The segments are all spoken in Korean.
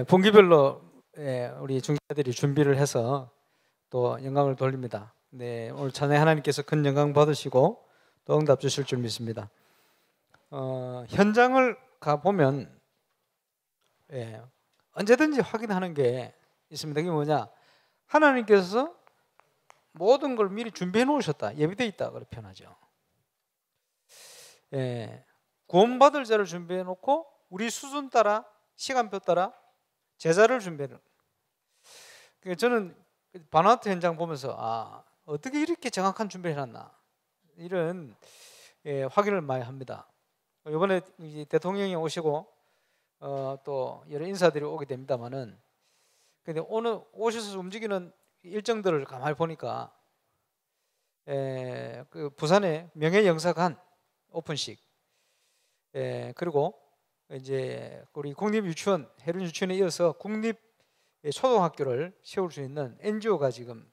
분기별로 우리 중자들이 준비를 해서 또 영광을 돌립니다. 네, 오늘 찬양 하나님께서 큰 영광 받으시고 또 응답 주실 줄 믿습니다. 현장을 가 보면 언제든지 확인하는 게 있습니다. 그게 뭐냐? 하나님께서 모든 걸 미리 준비해 놓으셨다, 예비되어 있다 그렇게 표현하죠. 구원받을 자를 준비해 놓고 우리 수준 따라 시간표 따라 제자를 준비해요. 저는 바나트 현장 보면서 어떻게 이렇게 정확한 준비를 해놨나 이런 확인을 많이 합니다. 이번에 대통령이 오시고 또 여러 인사들이 오게 됩니다만은, 근데 오늘 오셔서 움직이는 일정들을 가만히 보니까 그 부산의 명예영사관 오픈식, 그리고 이제 우리 국립유치원, 해륜유치원에 이어서 국립 초등학교를 세울 수 있는 NGO가 지금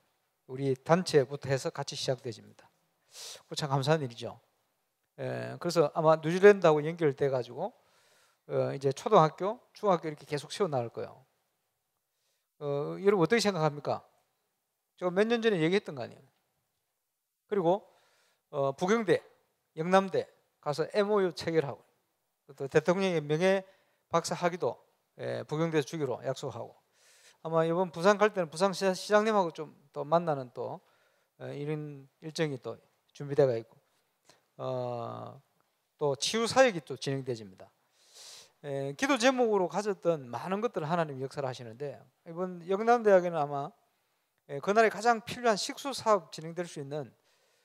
우리 단체부터 해서 같이 시작되집니다. 참 감사한 일이죠. 그래서 아마 뉴질랜드하고 연결돼 가지고 이제 초등학교, 중학교 이렇게 계속 세워 나갈 거예요. 여러분 어떻게 생각합니까? 제가 몇 년 전에 얘기했던 거 아니에요. 그리고 부경대, 영남대 가서 MOU 체결하고, 또 대통령의 명예 박사 학위도 부경대에서 주기로 약속하고, 아마 이번 부산 갈 때는 부산 시장님하고 좀 또 만나는 또 이런 일정이 또 준비되어 있고, 또 치유 사역이 또 진행되집니다. 기도 제목으로 가졌던 많은 것들을 하나님 역사를 하시는데, 이번 영남대학에는 아마 그날에 가장 필요한 식수 사업 진행될 수 있는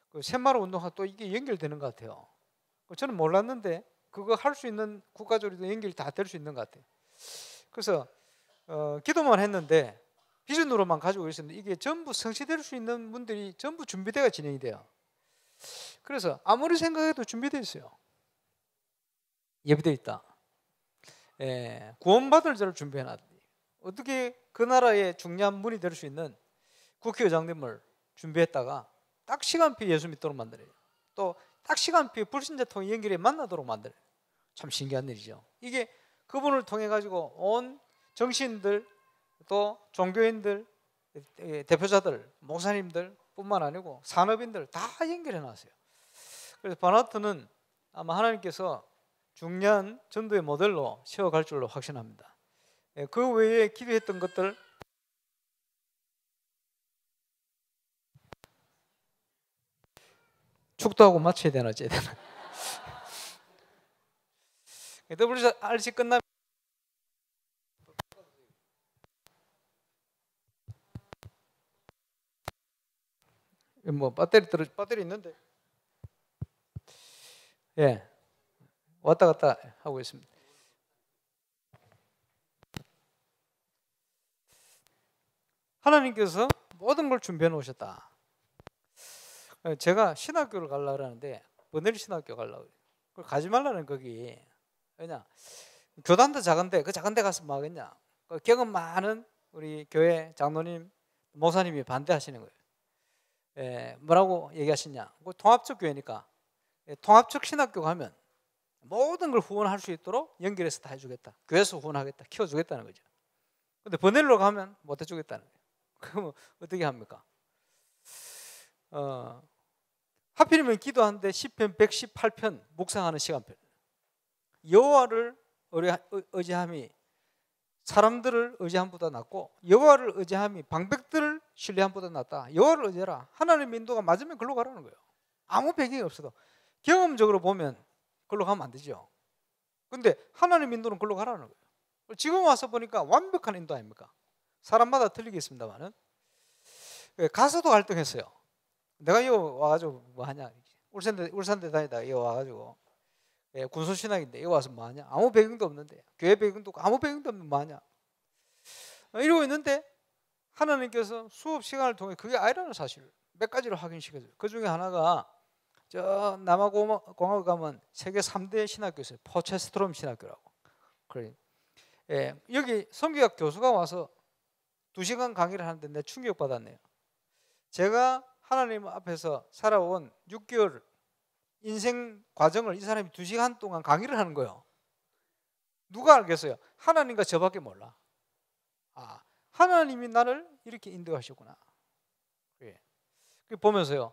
그 새마을 운동과 또 이게 연결되는 것 같아요. 저는 몰랐는데 그거 할 수 있는 국가적으로도 연결이 다 될 수 있는 것 같아요. 그래서 기도만 했는데 비전으로만 가지고 있었는데 이게 전부 성취될 수 있는 분들이 전부 준비되어 진행이 돼요. 그래서 아무리 생각해도 준비되어 있어요. 예비되어 있다. 구원받을 자를 준비해놨다. 어떻게 그 나라의 중요한 분이 될 수 있는 국회의장님을 준비했다가 딱 시간표에 예수 믿도록 만들어요. 또 딱 시간표에 불신자통이 연결해 만나도록 만들어요. 참 신기한 일이죠. 이게 그분을 통해 가지고 온 정치인들, 또 종교인들, 대표자들, 목사님들 뿐만 아니고 산업인들 다 연결해 놨어요. 그래서 바나트는 아마 하나님께서 중요한 전도의 모델로 세워갈 줄로 확신합니다. 그 외에 기도했던 것들, 축도하고 맞춰야 되나 어째야 되나. WRC 끝나면 뭐 배터리 있는데 왔다 갔다 하고 있습니다. 하나님께서 모든 걸 준비해 놓으셨다. 제가 신학교를 가려고 하는데 버넬 신학교 가려고. 그걸 가지 말라는 거기. 왜냐? 교단도 작은데 그 작은 데 가서 뭐 하겠냐? 경험 많은 우리 교회 장로님, 목사님이 반대하시는 거예요. 뭐라고 얘기하시냐? 통합적 교회니까 통합적 신학교 가면 모든 걸 후원할 수 있도록 연결해서 다 해주겠다. 교회에서 후원하겠다. 키워주겠다는 거죠. 근데 버넬로 가면 못 해주겠다는 거예요. 그럼 어떻게 합니까? 하필이면 기도하는데 시편 118편 묵상하는 시간표. 여호와를 의지함이 사람들을 의지함보다 낫고 여호와를 의지함이 방백들을 신뢰함보다 낫다. 여호와를 의지해라. 하나님 인도가 맞으면 글로 가라는 거예요. 아무 배경이 없어도. 경험적으로 보면 글로 가면 안 되죠. 근데 하나님 인도는 글로 가라는 거예요. 지금 와서 보니까 완벽한 인도 아닙니까? 사람마다 틀리겠습니다만은 가서도 갈등했어요. 내가 이거 와가지고 뭐 하냐? 울산대 다니다 이거 와가지고 군소신학인데 이거 와서 뭐 하냐? 아무 배경도 없는데, 교회 배경도 없고 아무 배경도 없는데 뭐 하냐? 이러고 있는데 하나님께서 수업 시간을 통해 그게 아니라는 사실을 몇 가지로 확인시켜줘요. 그 중에 하나가 저 남아공화국 가면 세계 3대 신학교 있어요. 포체스트롬 신학교라고. 그래. 여기 성교학 교수가 와서 2시간 강의를 하는데 내가 충격받았네요. 제가 하나님 앞에서 살아온 6개월 인생 과정을 이 사람이 2시간 동안 강의를 하는 거예요. 누가 알겠어요? 하나님과 저밖에 몰라. 아, 하나님이 나를 이렇게 인도하셨구나. 예. 보면서요,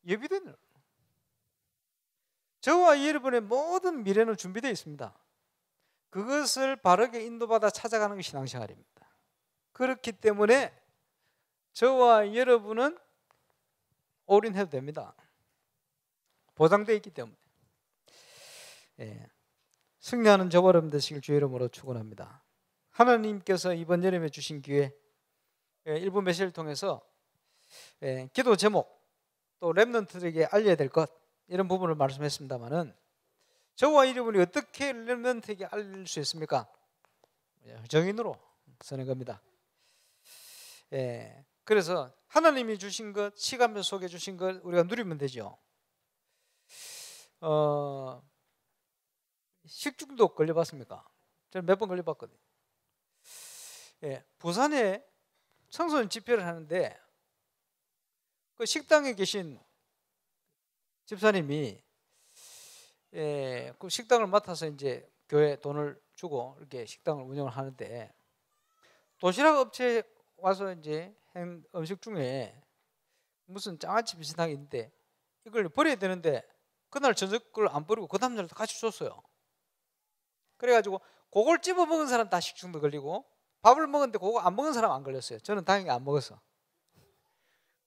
예비된 저와 여러분의 모든 미래는 준비되어 있습니다. 그것을 바르게 인도받아 찾아가는 것이 신앙생활입니다. 그렇기 때문에 저와 여러분은 올인해도 됩니다. 보장되어 있기 때문에. 예. 승리하는 저와 여러분 되시길 주의 이름으로 축원합니다. 하나님께서 이번 여름에 주신 기회, 일부 메시지를 통해서 기도 제목, 또 렘넌트들에게 알려야 될 것, 이런 부분을 말씀했습니다만은, 저와 여러분이 어떻게 렘넌트에게 알릴 수 있습니까? 정인으로 서는 겁니다. 그래서 하나님이 주신 것, 시간표 속에 주신 것 우리가 누리면 되죠. 식중독 걸려봤습니까? 저는 몇 번 걸려봤거든요. 부산에 청소년 집회를 하는데 그 식당에 계신 집사님이 그 식당을 맡아서 이제 교회 돈을 주고 이렇게 식당을 운영을 하는데, 도시락 업체 와서 이제 한 음식 중에 무슨 장아찌 비슷한 게 있는데 이걸 버려야 되는데 그날 저녁 걸 안 버리고 그 다음날도 같이 줬어요. 그래가지고 그걸 찝어 먹은 사람 다 식중독 걸리고, 밥을 먹었는데 그거 안 먹은 사람 안 걸렸어요. 저는 당연히 안 먹었어.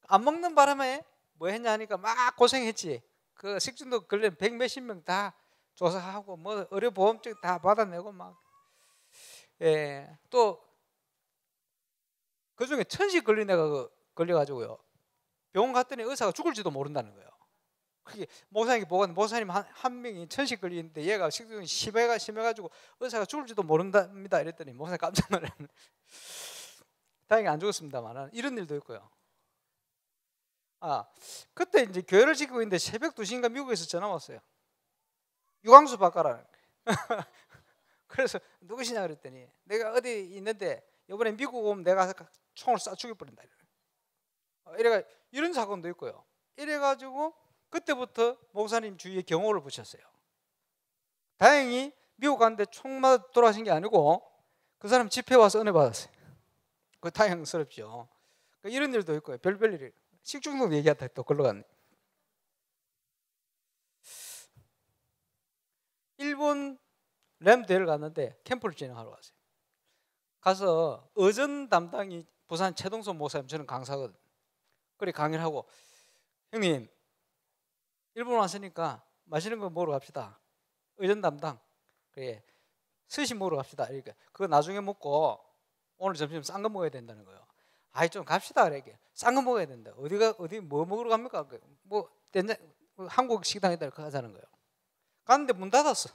안 먹는 바람에 뭐 했냐 하니까 막 고생했지. 그 식중독 걸린 100몇십 명 다 조사하고 뭐 의료보험증 다 받아내고 막. 또 그중에 천식 걸린 애가 걸려가지고요, 병원 갔더니 의사가 죽을지도 모른다는 거예요. 그게 목사님이 보고, 목사님 한 명이 천식 걸리는데 얘가 식중독이 심해가지고 의사가 죽을지도 모른답니다 이랬더니 목사님 깜짝 놀랐네. 다행히 안 죽었습니다만 이런 일도 있고요. 그때 이제 교회를 지키고 있는데 새벽 2시인가 미국에서 전화 왔어요. 유광수 바꿔라. 그래서 누구시냐 그랬더니 내가 어디 있는데 이번에 미국 오면 내가 총을 쏴 죽여버린다. 이런 사건도 있고요. 이래가지고 그때부터 목사님 주위에 경호를 붙였어요. 다행히 미국 갔는데 총 맞아 돌아가신 게 아니고 그 사람 집회 와서 은혜 받았어요. 그 다행스럽죠. 이런 일도 있고요. 별별 일이. 식중독 얘기하다 또 걸러 갔네. 일본 램 대회를 갔는데 캠프를 진행하러 갔어요. 가서 의전 담당이 부산 최동선 목사님, 저는 강사거든. 그래 강의를 하고, 형님 일본 왔으니까 맛있는 거 먹으러 갑시다. 의전 담당. 그래 스시 먹으러 갑시다. 그러니까 그거 나중에 먹고 오늘 점심 싼 거 먹어야 된다는 거예요. 아이 좀 갑시다. 이렇게 싼 거 먹어야 된다. 어디 뭐 먹으러 갑니까? 뭐 된장 한국 식당에다 가자는 거예요. 갔는데 문 닫았어.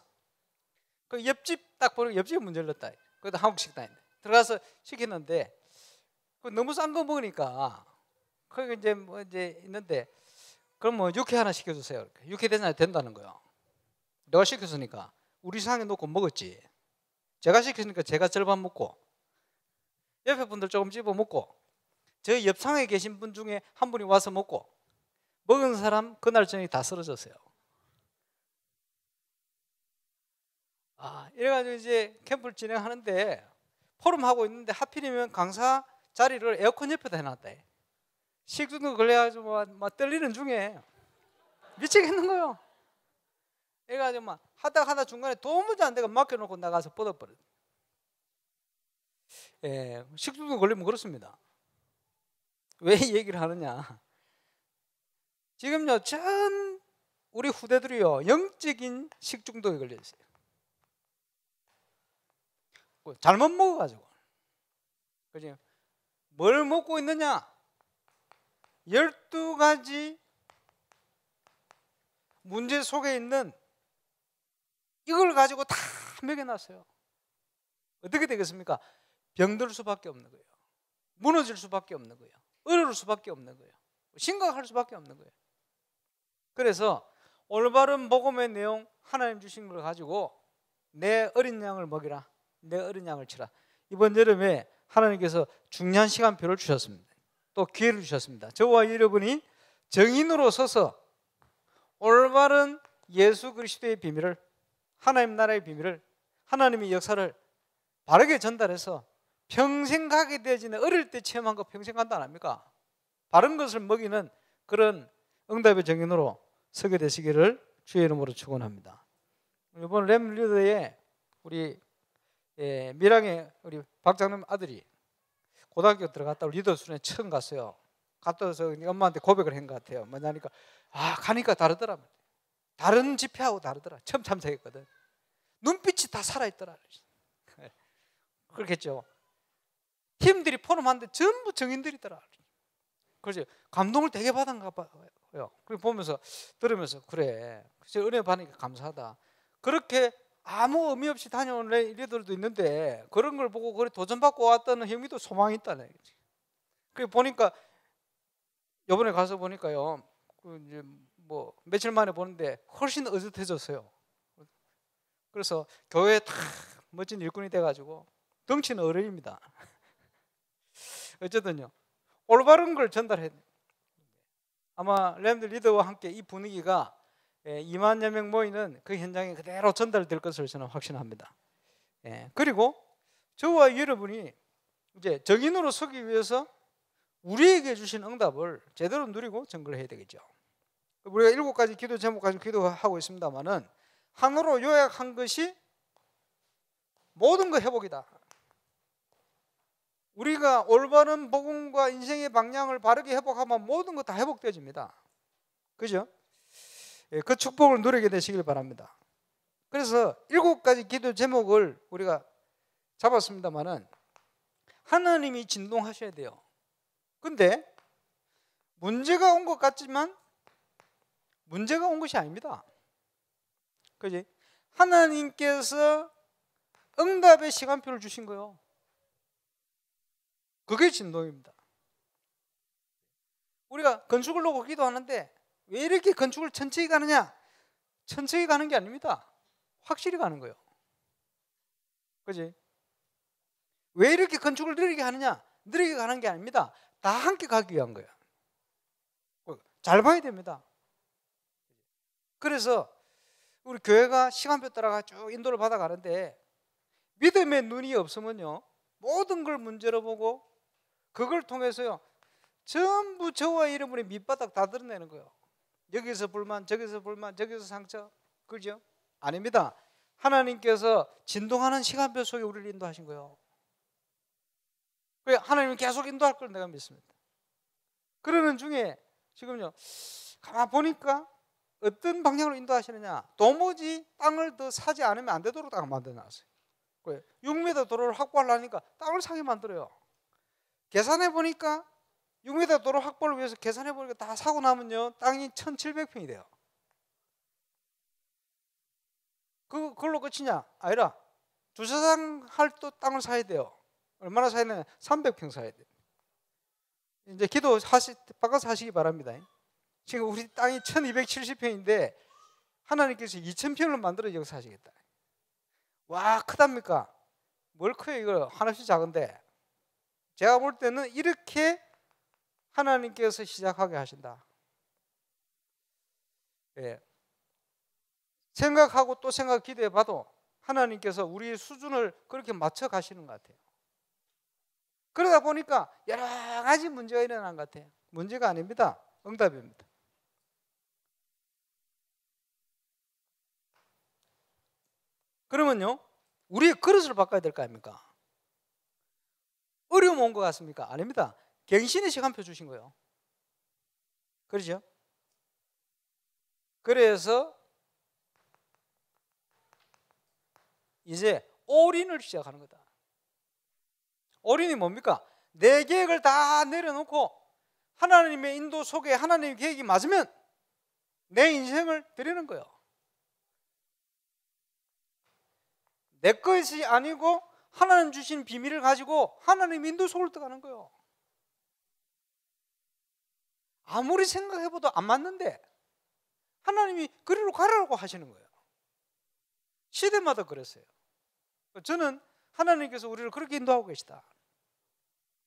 그 옆집 딱 보니까 옆집에 문 열렸다. 그것도 한국 식당인데 들어가서 시키는데 너무 싼 거 먹으니까 거기 이제 뭐 이제 있는데, 그럼 뭐 육회 하나 시켜주세요. 육회 된다는 거예요. 내가 시켰으니까 우리 상에 놓고 먹었지. 제가 시켰으니까 제가 절반 먹고 옆에 분들 조금 집어 먹고 저 옆 상에 계신 분 중에 한 분이 와서 먹고, 먹은 사람 그날 저녁에 다 쓰러졌어요. 이래가지고 이제 캠프를 진행하는데 포럼하고 있는데 하필이면 강사 자리를 에어컨 옆에다 해놨다. 식중독 걸려가지고 막 떨리는 중에 미치겠는 거예요. 그래가지고 막 하다 중간에 도무지 안 되고 맡겨놓고 나가서 뻗어버려. 식중독 걸리면 그렇습니다. 왜 이 얘기를 하느냐? 지금요 전 우리 후대들이요 영적인 식중독에 걸려 있어요. 잘못 먹어가지고. 그죠? 뭘 먹고 있느냐? 12가지 문제 속에 있는 이걸 가지고 다 먹여놨어요. 어떻게 되겠습니까? 병들 수밖에 없는 거예요. 무너질 수밖에 없는 거예요. 어려울 수밖에 없는 거예요. 심각할 수밖에 없는 거예요. 그래서 올바른 복음의 내용, 하나님 주신 걸 가지고 내 어린 양을 먹이라, 내 어린 양을 치라. 이번 여름에 하나님께서 중요한 시간표를 주셨습니다. 또 기회를 주셨습니다. 저와 여러분이 정인으로 서서 올바른 예수 그리스도의 비밀을, 하나님 나라의 비밀을, 하나님의 역사를 바르게 전달해서 평생 가게 되어지는, 어릴 때 체험한 거 평생 간다 안 합니까? 바른 것을 먹이는 그런 응답의 정인으로 서게 되시기를 주의 이름으로 축원합니다. 이번 램 리더의 우리 밀양의 우리 박장님 아들이 고등학교 들어갔다 리더 수련회 처음 갔어요. 갔다 와서 엄마한테 고백을 한 것 같아요. 뭐냐니까 가니까 다르더라. 다른 집회하고 다르더라. 처음 참석했거든. 눈빛이 다 살아있더라. 그렇겠죠. 팀들이 포럼하는데 전부 정인들이더라. 그래서 감동을 되게 받은가 봐요. 그리고 보면서 들으면서 그래, 그래서 은혜 받으니까 감사하다. 그렇게 아무 의미 없이 다녀온 리더들도 있는데 그런 걸 보고 그래 도전받고 왔다는 형님도 소망이 있다네. 그래 보니까 이번에 가서 보니까요, 이제 뭐 며칠 만에 보는데 훨씬 의젓해졌어요. 그래서 교회에 다 멋진 일꾼이 돼가지고 덩치는 어른입니다. 어쨌든요, 올바른 걸 전달해야 돼요. 아마 램드 리더와 함께 이 분위기가 2만여 명 모이는 그 현장에 그대로 전달될 것을 저는 확신합니다. 그리고 저와 여러분이 이제 정인으로 서기 위해서 우리에게 주신 응답을 제대로 누리고 증거를 해야 되겠죠. 우리가 7가지 기도 제목 가지고 기도하고 있습니다만은 하나로 요약한 것이 모든 거 회복이다. 우리가 올바른 복음과 인생의 방향을 바르게 회복하면 모든 거 다 회복되어집니다. 그죠? 그 축복을 누리게 되시길 바랍니다. 그래서 7가지 기도 제목을 우리가 잡았습니다만은 하나님이 진동하셔야 돼요. 근데 문제가 온 것 같지만 문제가 온 것이 아닙니다. 그지? 하나님께서 응답의 시간표를 주신 거예요. 그게 진동입니다. 우리가 건축을 놓고 기도하는데 왜 이렇게 건축을 천천히 가느냐? 천천히 가는 게 아닙니다. 확실히 가는 거예요. 그지? 왜 이렇게 건축을 느리게 하느냐? 느리게 가는 게 아닙니다. 다 함께 가기 위한 거예요. 잘 봐야 됩니다. 그래서 우리 교회가 시간표 따라가 쭉 인도를 받아 가는데 믿음의 눈이 없으면요, 모든 걸 문제로 보고 그걸 통해서요 전부 저와 여러분의 밑바닥 다 드러내는 거예요. 여기서 불만, 저기서 불만, 저기서 상처. 그죠? 아닙니다. 하나님께서 진동하는 시간표 속에 우리를 인도하신 거예요. 하나님은 계속 인도할 걸 내가 믿습니다. 그러는 중에 지금요, 가만 보니까 어떤 방향으로 인도하시느냐, 도무지 땅을 더 사지 않으면 안 되도록 땅을 만들어놨어요. 6m 도로를 확보하려니까 땅을 사게 만들어요. 계산해 보니까 6m 도로 확보를 위해서 계산해 보니까 다 사고 나면요 땅이 1700평이 돼요. 그걸로 끝이냐? 아니라 주차장 할 또 땅을 사야 돼요. 얼마나 사야 되냐? 300평 사야 돼요. 이제 기도 바꿔서 하시기 바랍니다. 지금 우리 땅이 1270평인데 하나님께서 2000평을 만들어 여기 사시겠다. 와, 크답니까? 뭘 커요? 이거 하나씩 작은데 제가 볼 때는 이렇게 하나님께서 시작하게 하신다. 생각하고 또 생각 기도해 봐도 하나님께서 우리의 수준을 그렇게 맞춰 가시는 것 같아요. 그러다 보니까 여러 가지 문제가 일어난 것 같아요. 문제가 아닙니다. 응답입니다. 그러면요, 우리의 그릇을 바꿔야 될 거 아닙니까? 어려움 온 것 같습니까? 아닙니다. 갱신의 시간표 주신 거예요. 그렇죠? 그래서 이제 올인을 시작하는 거다. 올인이 뭡니까? 내 계획을 다 내려놓고 하나님의 인도 속에 하나님의 계획이 맞으면 내 인생을 드리는 거예요. 내 것이 아니고 하나님 주신 비밀을 가지고 하나님 인도 속을 들어가는 거예요. 아무리 생각해봐도 안 맞는데 하나님이 그리로 가라고 하시는 거예요. 시대마다 그랬어요. 저는 하나님께서 우리를 그렇게 인도하고 계시다.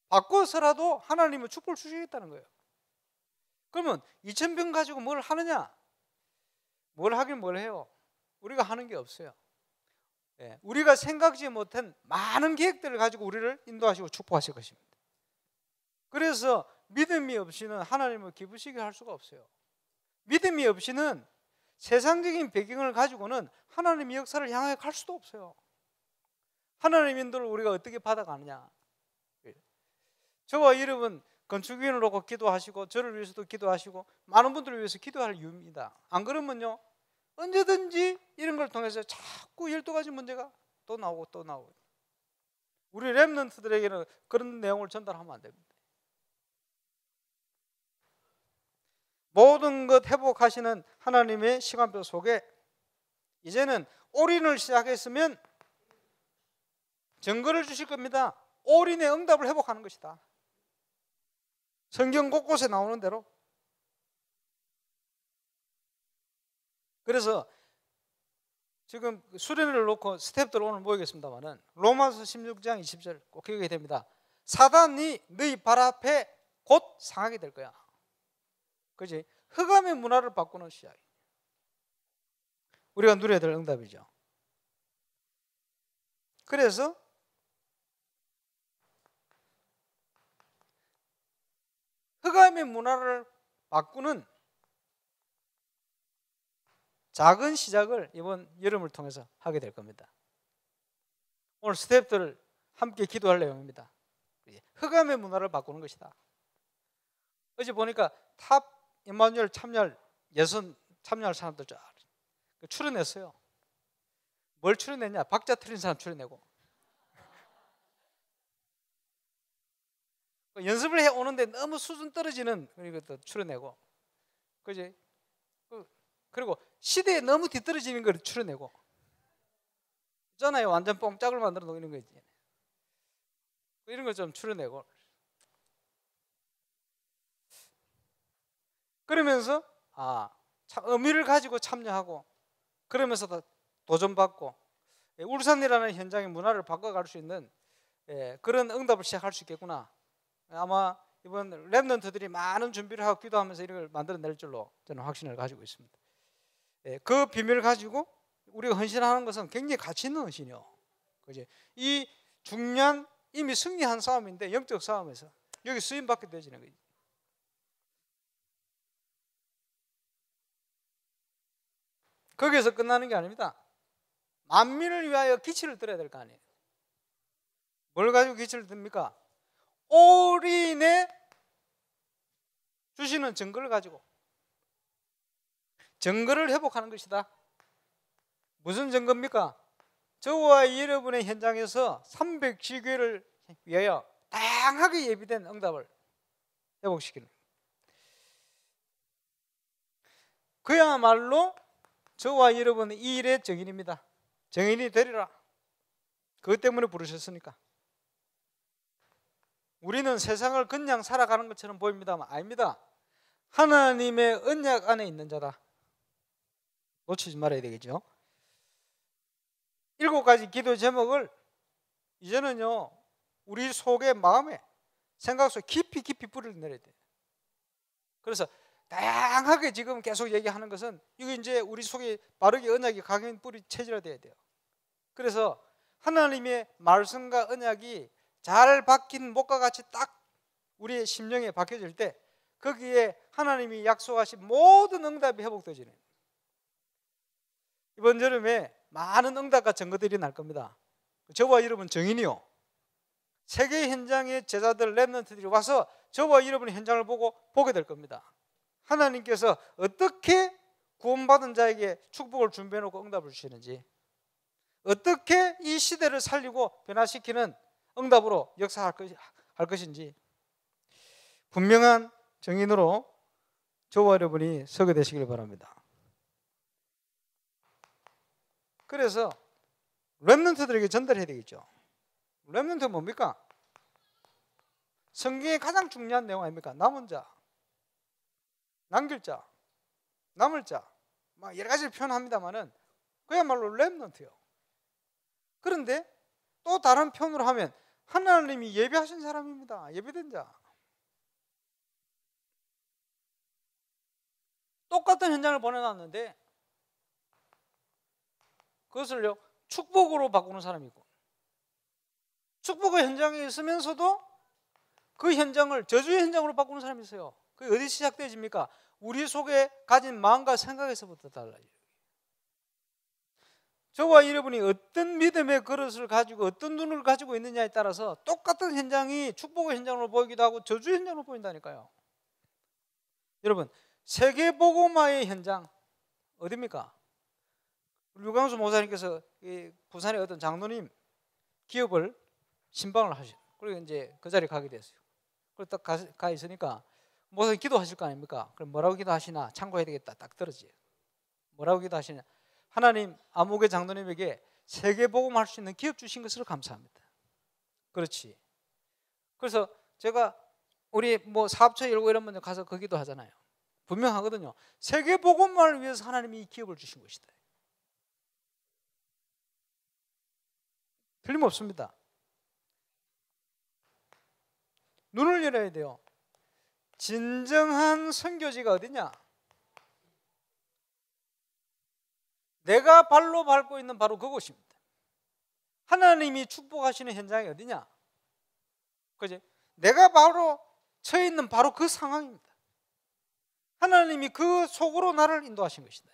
바꿔서라도 하나님은 축복을 주시겠다는 거예요. 그러면 2000평 가지고 뭘 하느냐? 뭘 하긴 뭘 해요? 우리가 하는 게 없어요. 우리가 생각지 못한 많은 계획들을 가지고 우리를 인도하시고 축복하실 것입니다. 그래서 믿음이 없이는 하나님을 기쁘시게 할 수가 없어요. 믿음이 없이는 세상적인 배경을 가지고는 하나님의 역사를 향해 갈 수도 없어요. 하나님의 인도를 우리가 어떻게 받아가느냐. 저와 여러분 건축위원을 놓고 기도하시고 저를 위해서도 기도하시고 많은 분들을 위해서 기도할 이유입니다. 안 그러면요 언제든지 이런 걸 통해서 자꾸 12가지 문제가 또 나오고 또 나오고. 우리 렘넌트들에게는 그런 내용을 전달하면 안 됩니다. 모든 것 회복하시는 하나님의 시간표 속에 이제는 올인을 시작했으면 증거를 주실 겁니다. 올인의 응답을 회복하는 것이다. 성경 곳곳에 나오는 대로. 그래서 지금 수련회를 놓고 스태프들 오늘 모이겠습니다만은 로마서 16장 20절 꼭 기억해야 됩니다. 사단이 너희 발 앞에 곧 상하게 될 거야. 그지? 흑암의 문화를 바꾸는 시작. 우리가 누려야 될 응답이죠. 그래서 흑암의 문화를 바꾸는 작은 시작을 이번 여름을 통해서 하게 될 겁니다. 오늘 스태프들 함께 기도할 내용입니다. 흑암의 문화를 바꾸는 것이다. 어제 보니까 탑 임마누엘 참여할 예선 참여할 사람들 쫙 출연했어요. 뭘 출연했냐? 박자 틀린 사람 출연내고. 연습을 해 오는데 너무 수준 떨어지는 것도 출연내고. 그지? 그리고 시대에 너무 뒤떨어지는 걸 출연내고. 있잖아요. 완전 뽕짝을 만들어 놓는 거 있지. 이런 거 좀 출연내고. 그러면서 의미를 가지고 참여하고 그러면서 다 도전받고 울산이라는 현장의 문화를 바꿔갈 수 있는 그런 응답을 시작할 수 있겠구나. 아마 이번 렘넌트들이 많은 준비를 하고 기도하면서 이런 걸 만들어낼 줄로 저는 확신을 가지고 있습니다. 그 비밀을 가지고 우리가 헌신하는 것은 굉장히 가치 있는 헌신이요. 그지? 이 중요한 이미 승리한 싸움인데 영적 싸움에서 여기 쓰임받게 되지는 거지. 거기에서 끝나는 게 아닙니다. 만민을 위하여 기치를 들어야 될 거 아니에요. 뭘 가지고 기치를 듭니까? 올인에 주시는 증거를 가지고 증거를 회복하는 것이다. 무슨 증거입니까? 저와 여러분의 현장에서 310교회를 위하여 다양하게 예비된 응답을 회복시키는 그야말로 저와 여러분은 이 일의 정인입니다. 정인이 되리라. 그것 때문에 부르셨으니까. 우리는 세상을 그냥 살아가는 것처럼 보입니다만 아닙니다. 하나님의 언약 안에 있는 자다. 놓치지 말아야 되겠죠. 7가지 기도 제목을 이제는요 우리 속에 마음에 생각 속에 깊이 뿌리를 내려야 돼요. 그래서 다양하게 지금 계속 얘기하는 것은 이거 이제 우리 속에 바르게 언약이 강한 뿌리 체질화 돼야 돼요. 그래서 하나님의 말씀과 언약이 잘 박힌 목과 같이 딱 우리의 심령에 박혀질 때 거기에 하나님이 약속하신 모든 응답이 회복되지는 이번 여름에 많은 응답과 증거들이 날 겁니다. 저와 여러분 정인이요. 세계 현장의 제자들 렘넌트들이 와서 저와 여러분의 현장을 보게 될 겁니다. 하나님께서 어떻게 구원받은 자에게 축복을 준비해 놓고 응답을 주시는지, 어떻게 이 시대를 살리고 변화시키는 응답으로 역사할 것인지 분명한 정인으로 저와 여러분이 서게 되시길 바랍니다. 그래서 렘넌트들에게 전달해야 되겠죠. 렘넌트는 뭡니까? 성경의 가장 중요한 내용 아닙니까? 남은 자, 남길 자, 남을 자, 막 여러 가지를 표현합니다만은 그야말로 렘넌트요. 그런데 또 다른 표현으로 하면 하나님이 예배하신 사람입니다. 예배된 자. 똑같은 현장을 보내놨는데 그것을요 축복으로 바꾸는 사람이 있고, 축복의 현장에 있으면서도 그 현장을 저주의 현장으로 바꾸는 사람이 있어요. 그게 어디 시작되집니까? 우리 속에 가진 마음과 생각에서부터 달라요. 저와 여러분이 어떤 믿음의 그릇을 가지고 어떤 눈을 가지고 있느냐에 따라서 똑같은 현장이 축복의 현장으로 보이기도 하고 저주의 현장으로 보인다니까요. 여러분, 세계복음화의 현장 어디입니까? 유광수 목사님께서 부산의 어떤 장로님 기업을 신방을 하셔. 그리고 이제 그 자리에 가게 됐어요. 그리고 딱 가 있으니까 목사님 기도하실 거 아닙니까? 그럼 뭐라고 기도하시나 참고해야 되겠다. 딱 들었지. 뭐라고 기도하시냐? 하나님, 아무개 장로님에게 세계복음할 수 있는 기업 주신 것을 감사합니다. 그렇지. 그래서 제가 우리 뭐 사업처 열고 이러면 가서 그 기도하잖아요. 분명하거든요. 세계복음화를 위해서 하나님이 이 기업을 주신 것이다. 틀림없습니다. 눈을 열어야 돼요. 진정한 선교지가 어디냐? 내가 발로 밟고 있는 바로 그곳입니다. 하나님이 축복하시는 현장이 어디냐? 그지? 내가 바로 처해 있는 바로 그 상황입니다. 하나님이 그 속으로 나를 인도하신 것이다.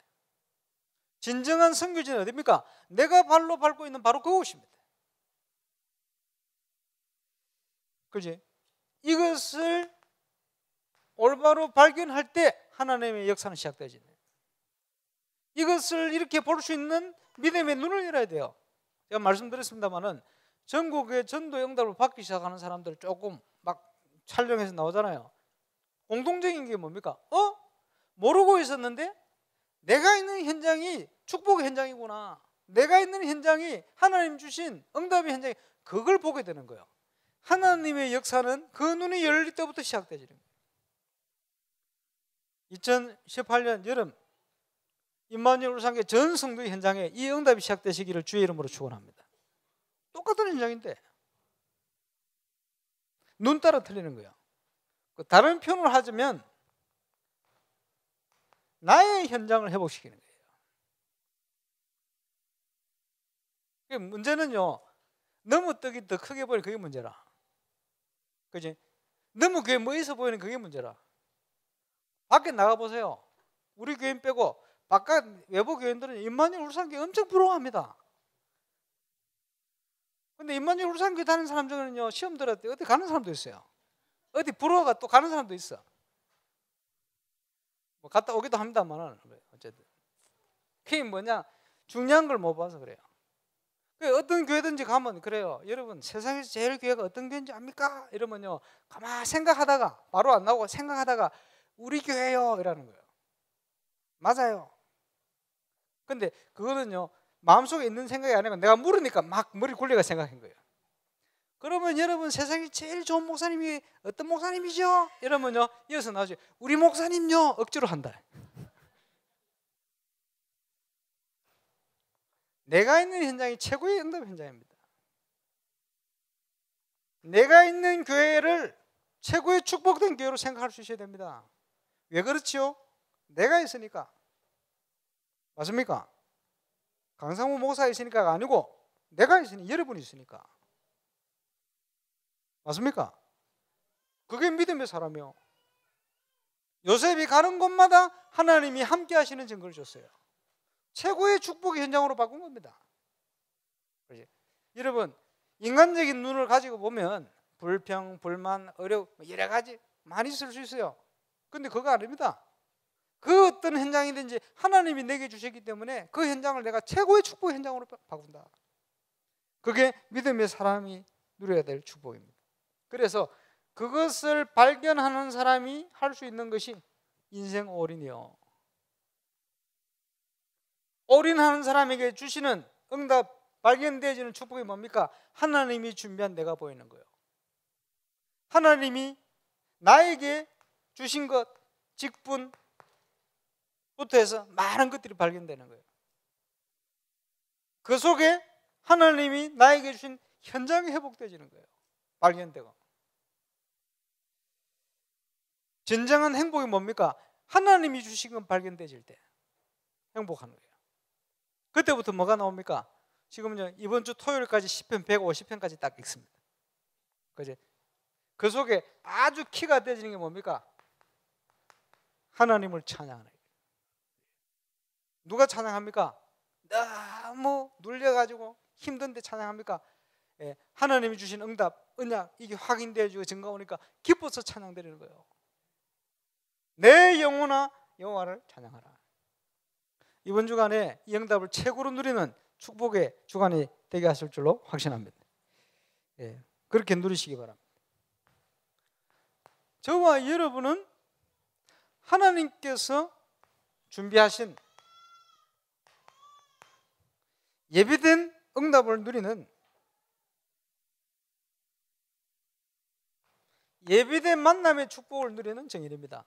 진정한 선교지는 어디입니까? 내가 발로 밟고 있는 바로 그곳입니다. 그지? 이것을 올바로 발견할 때 하나님의 역사는 시작되지. 이것을 이렇게 볼 수 있는 믿음의 눈을 열어야 돼요. 제가 말씀드렸습니다만은 전국의 전도 응답을 받기 시작하는 사람들 조금 막 촬영해서 나오잖아요. 공통적인 게 뭡니까? 모르고 있었는데 내가 있는 현장이 축복의 현장이구나. 내가 있는 현장이 하나님 주신 응답의 현장이, 그걸 보게 되는 거예요. 하나님의 역사는 그 눈이 열릴 때부터 시작되지는 거예요. 2018년 여름 임마누엘 울산교회 전 성도의 현장에 이 응답이 시작되시기를 주의 이름으로 축원합니다. 똑같은 현장인데 눈 따라 틀리는 거예요. 다른 표현을 하자면 나의 현장을 회복시키는 거예요. 문제는요, 너무 떡이 더 크게 보이는 그게 문제라. 그지? 너무 교회 뭐 있어 보이는 그게 문제라. 밖에 나가보세요. 우리 교인 빼고 바깥 외부 교인들은 임마누엘 울산교회 엄청 부러워합니다. 근데 임마누엘 울산교회 다니는 사람 중에는요, 시험 들었을 때 어디 가는 사람도 있어요. 어디 부러워가 또 가는 사람도 있어. 뭐 갔다 오기도 합니다만 어쨌든 그게 뭐냐, 중요한 걸 못 봐서 그래요. 어떤 교회든지 가면 그래요. 여러분, 세상에서 제일 교회가 어떤 교회인지 압니까? 이러면요, 가만 생각하다가 바로 안 나오고 생각하다가 우리 교회요 이라는 거예요. 맞아요. 근데 그거는요, 마음속에 있는 생각이 아니고 내가 물으니까 막 머리 굴려가 생각한 거예요. 그러면 여러분, 세상에 제일 좋은 목사님이 어떤 목사님이죠? 이러면요, 이어서 나오죠. 우리 목사님요. 억지로 한다. 내가 있는 현장이 최고의 응답 현장입니다. 내가 있는 교회를 최고의 축복된 교회로 생각할 수 있어야 됩니다. 왜 그렇지요? 내가 있으니까. 맞습니까? 강상우 목사가 있으니까가 아니고 내가 있으니, 여러분이 있으니까. 맞습니까? 그게 믿음의 사람이요. 요셉이 가는 곳마다 하나님이 함께 하시는 증거를 줬어요. 최고의 축복의 현장으로 바꾼 겁니다. 그렇지? 여러분, 인간적인 눈을 가지고 보면 불평, 불만, 어려움 여러 가지 많이 있을 수 있어요. 근데 그거 아닙니다. 그 어떤 현장이든지 하나님이 내게 주셨기 때문에 그 현장을 내가 최고의 축복 현장으로 바꾼다. 그게 믿음의 사람이 누려야 될 축복입니다. 그래서 그것을 발견하는 사람이 할 수 있는 것이 인생 올인이요. 올인하는 사람에게 주시는 응답, 발견되어지는 축복이 뭡니까? 하나님이 준비한 내가 보이는 거예요. 하나님이 나에게 주신 것, 직분부터 해서 많은 것들이 발견되는 거예요. 그 속에 하나님이 나에게 주신 현장이 회복되어지는 거예요. 발견되고. 진정한 행복이 뭡니까? 하나님이 주신 건 발견되질 때 행복하는 거예요. 그때부터 뭐가 나옵니까? 지금요 이번 주 토요일까지 시편 150편까지 딱 읽습니다. 그지? 그 속에 아주 키가 되지는 게 뭡니까? 하나님을 찬양하는 거예요. 누가 찬양합니까? 너무 눌려가지고 힘든데 찬양합니까? 예, 하나님이 주신 응답, 언약 이게 확인되어지고 증거 오니까 기뻐서 찬양드리는 거예요. 내 영혼아 여호와를 찬양하라. 이번 주간에 이 응답을 최고로 누리는 축복의 주간이 되게 하실 줄로 확신합니다. 예, 그렇게 누리시기 바랍니다. 저와 여러분은 하나님께서 준비하신 예비된 응답을 누리는 예비된 만남의 축복을 누리는 정인입니다.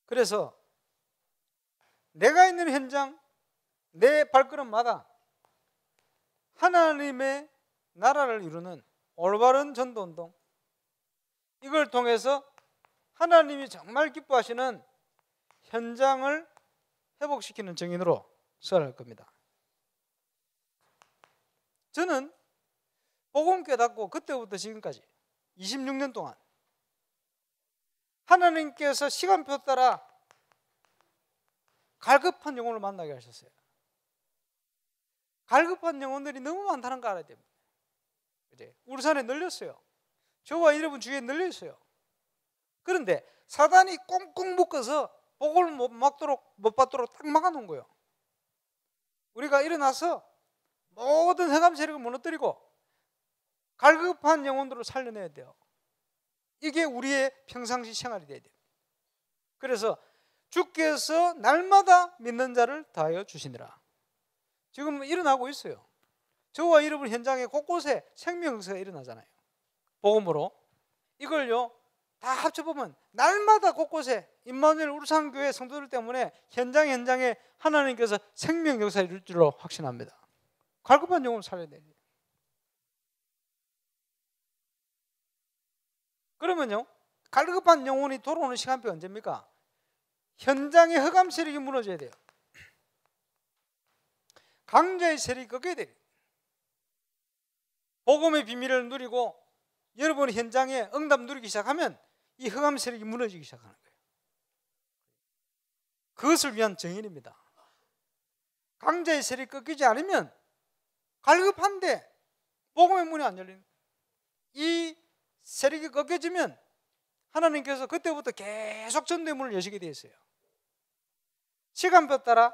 그래서 내가 있는 현장, 내 발걸음마다 하나님의 나라를 이루는 올바른 전도운동, 이걸 통해서 하나님이 정말 기뻐하시는 현장을 회복시키는 정인으로 살아갈 겁니다. 저는 복음 깨닫고 그때부터 지금까지 26년 동안 하나님께서 시간표 따라 갈급한 영혼을 만나게 하셨어요. 갈급한 영혼들이 너무 많다는 거 알아야 됩니다. 울산에 널렸어요. 저와 여러분 주위에 널렸어요. 그런데 사단이 꽁꽁 묶어서 복을 못 받도록 딱 막아놓은 거예요. 우리가 일어나서 모든 흑암 세력을 무너뜨리고 갈급한 영혼들을 살려내야 돼요. 이게 우리의 평상시 생활이 돼야 돼요. 그래서 주께서 날마다 믿는 자를 더하여 주시니라. 지금 일어나고 있어요. 저와 여러분 현장에 곳곳에 생명사가 일어나잖아요. 복음으로. 이걸요 다 합쳐보면 날마다 곳곳에 임마누엘 울산교회 성도들 때문에 현장에 하나님께서 생명 역사를 이룰 줄로 확신합니다. 갈급한 영혼을 살려야 돼요. 그러면요 갈급한 영혼이 돌아오는 시간표가 언제입니까? 현장의 흑암 세력이 무너져야 돼요. 강자의 세력이 꺾여야 돼요. 복음의 비밀을 누리고 여러분이 현장에 응답 누리기 시작하면 이 흑암 세력이 무너지기 시작하는 거예요. 그것을 위한 정인입니다. 강자의 세력이 꺾이지 않으면 갈급한데 복음의 문이 안 열리는 거예요. 이 세력이 꺾여지면 하나님께서 그때부터 계속 전도의 문을 여시게 되어 있어요. 시간표 따라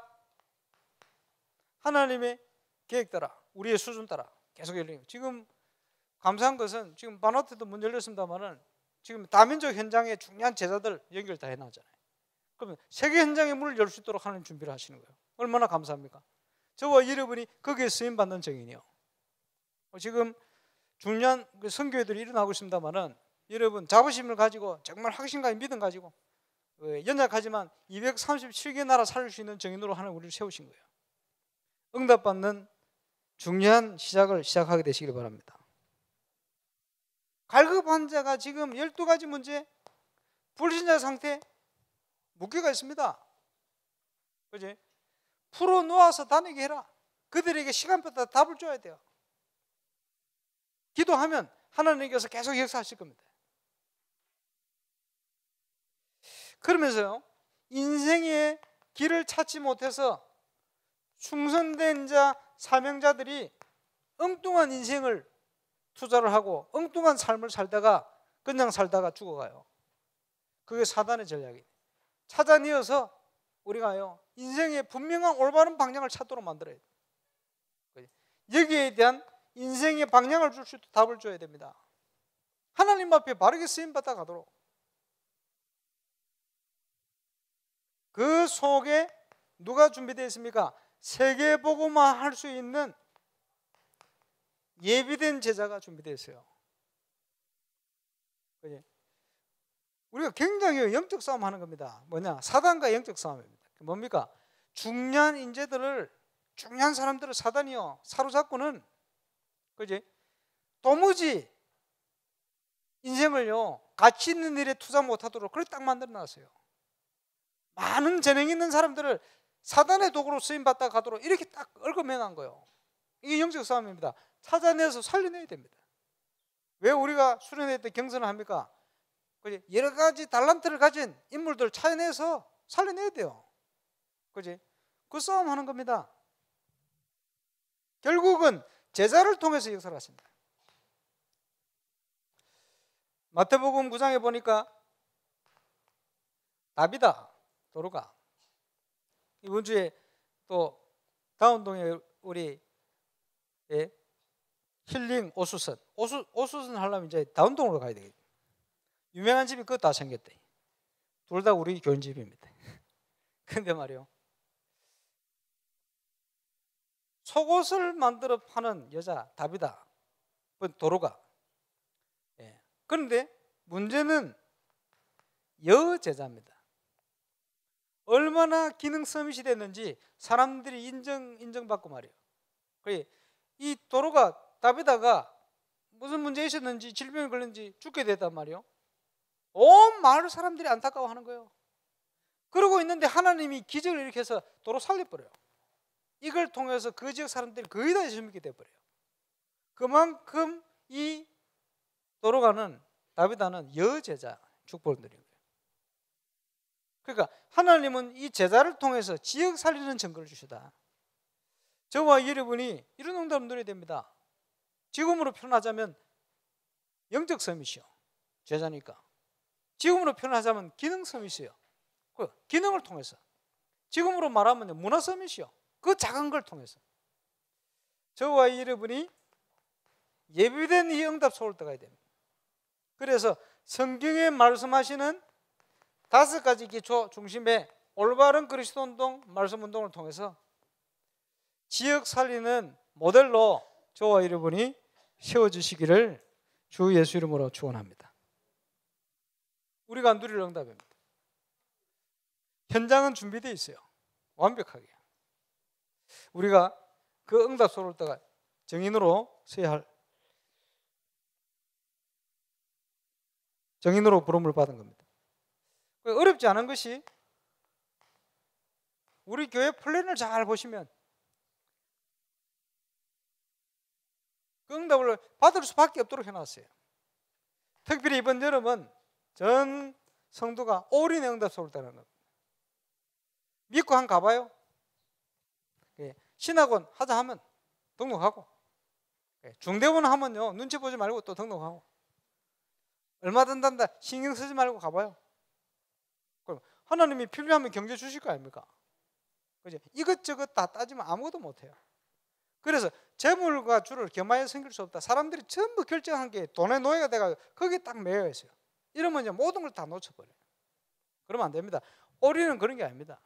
하나님의 계획 따라 우리의 수준 따라 계속 열리는 거예요. 지금 감사한 것은 지금 바나트도 문 열렸습니다만은 지금 다민족 현장에 중요한 제자들 연결 다 해놨잖아요. 그러면 세계 현장의 문을 열 수 있도록 하나님 준비를 하시는 거예요. 얼마나 감사합니까? 저와 여러분이 거기에 쓰임받는 정인이요. 지금 중요한 선교회들이 일어나고 있습니다만은 여러분 자부심을 가지고 정말 확신과 믿음 가지고 연약하지만 237개 나라 살릴 수 있는 정인으로 하나님 우리를 세우신 거예요. 응답받는 중요한 시작을 시작하게 되시길 바랍니다. 갈급한 자가 지금 12가지 문제 불신자 상태 묶여가 있습니다. 그지? 풀어놓아서 다니게 해라. 그들에게 시간표다 답을 줘야 돼요. 기도하면 하나님께서 계속 역사하실 겁니다. 그러면서요 인생의 길을 찾지 못해서 충성된 자 사명자들이 엉뚱한 인생을 투자를 하고 엉뚱한 삶을 살다가 그냥 살다가 죽어가요. 그게 사단의 전략이에요. 찾아내어서 우리가요 인생의 분명한 올바른 방향을 찾도록 만들어야 돼요. 여기에 대한 인생의 방향을 줄 수 있도록 답을 줘야 됩니다. 하나님 앞에 바르게 쓰임받아 가도록. 그 속에 누가 준비되어 있습니까? 세계복음화 할 수 있는 예비된 제자가 준비되어 있어요. 우리가 굉장히 영적 싸움 하는 겁니다. 뭐냐? 사단과 영적 싸움입니다. 뭡니까? 중요한 인재들을, 중요한 사람들을 사단이요 사로잡고는 그지? 도무지 인생을요 가치 있는 일에 투자 못하도록 그렇게 딱 만들어 놨어요. 많은 재능 있는 사람들을 사단의 도구로 쓰임받다 가도록 이렇게 딱 얽어매는 거예요. 이게 영적 싸움입니다. 찾아내서 살려내야 됩니다. 왜 우리가 수련회 때 경선을 합니까? 그지? 여러 가지 달란트를 가진 인물들 찾아내서 살려내야 돼요. 그지? 그 싸움 하는 겁니다. 결국은 제자를 통해서 역사를 하십니다. 마태복음 9장에 보니까 다비다, 도로가 이번 주에 또 다운동에 우리 힐링 오수선 오수선 하려면 이제 다운동으로 가야 되겠죠. 유명한 집이 그것 다 생겼대. 둘 다 우리 교인 집입니다. 근데 말이요, 속옷을 만들어 파는 여자 다비다, 도로가. 그런데 문제는 여제자입니다. 얼마나 기능 서밋이 됐는지 사람들이 인정받고 말이에요. 이 도로가 다비다가 무슨 문제 있었는지 질병이 걸렸는지 죽게 됐단 말이에요. 온 마을 사람들이 안타까워하는 거예요. 그러고 있는데 하나님이 기적을 일으켜서 도로 살려버려요. 이걸 통해서 그 지역 사람들이 거의 다 예수 믿게 돼버려요. 그만큼 이 도로가는 다비다는 여제자 축복을 누린 거예요. 그러니까 하나님은 이 제자를 통해서 지역 살리는 증거를 주시다. 저와 여러분이 이런 응답을 누려야 됩니다. 지금으로 표현하자면 영적 서밋이요, 제자니까. 지금으로 표현하자면 기능 서밋이요, 그 기능을 통해서. 지금으로 말하면 문화 서밋이요, 그 작은 걸 통해서. 저와 여러분이 예비된 이 응답 속을 떠가야 됩니다. 그래서 성경에 말씀하시는 5가지 기초 중심의 올바른 그리스도 운동, 말씀 운동을 통해서 지역 살리는 모델로 저와 여러분이 세워주시기를 주 예수 이름으로 축원합니다. 우리가 누릴 응답입니다. 현장은 준비되어 있어요. 완벽하게. 우리가 그 응답 속을 떠가 정인으로 서야 할, 정인으로 부름을 받은 겁니다. 어렵지 않은 것이, 우리 교회 플랜을 잘 보시면 그 응답을 받을 수밖에 없도록 해놨어요. 특별히 이번 여름은 전 성도가 올인의 응답 속을 따르는 겁니다. 믿고 한 가봐요. 신학원 하자 하면 등록하고, 중대원 하면요 눈치 보지 말고 또 등록하고, 얼마 든단다 신경 쓰지 말고 가봐요. 그럼 하나님이 필요하면 경제 주실 거 아닙니까? 그죠? 이것저것 다 따지면 아무것도 못해요. 그래서 재물과 주를 겸하여 섬길 수 없다. 사람들이 전부 결정한 게 돈의 노예가 돼가지고 거기에 딱 매여 있어요. 이러면 이제 모든 걸 다 놓쳐버려요. 그러면 안 됩니다. 올인은 그런 게 아닙니다.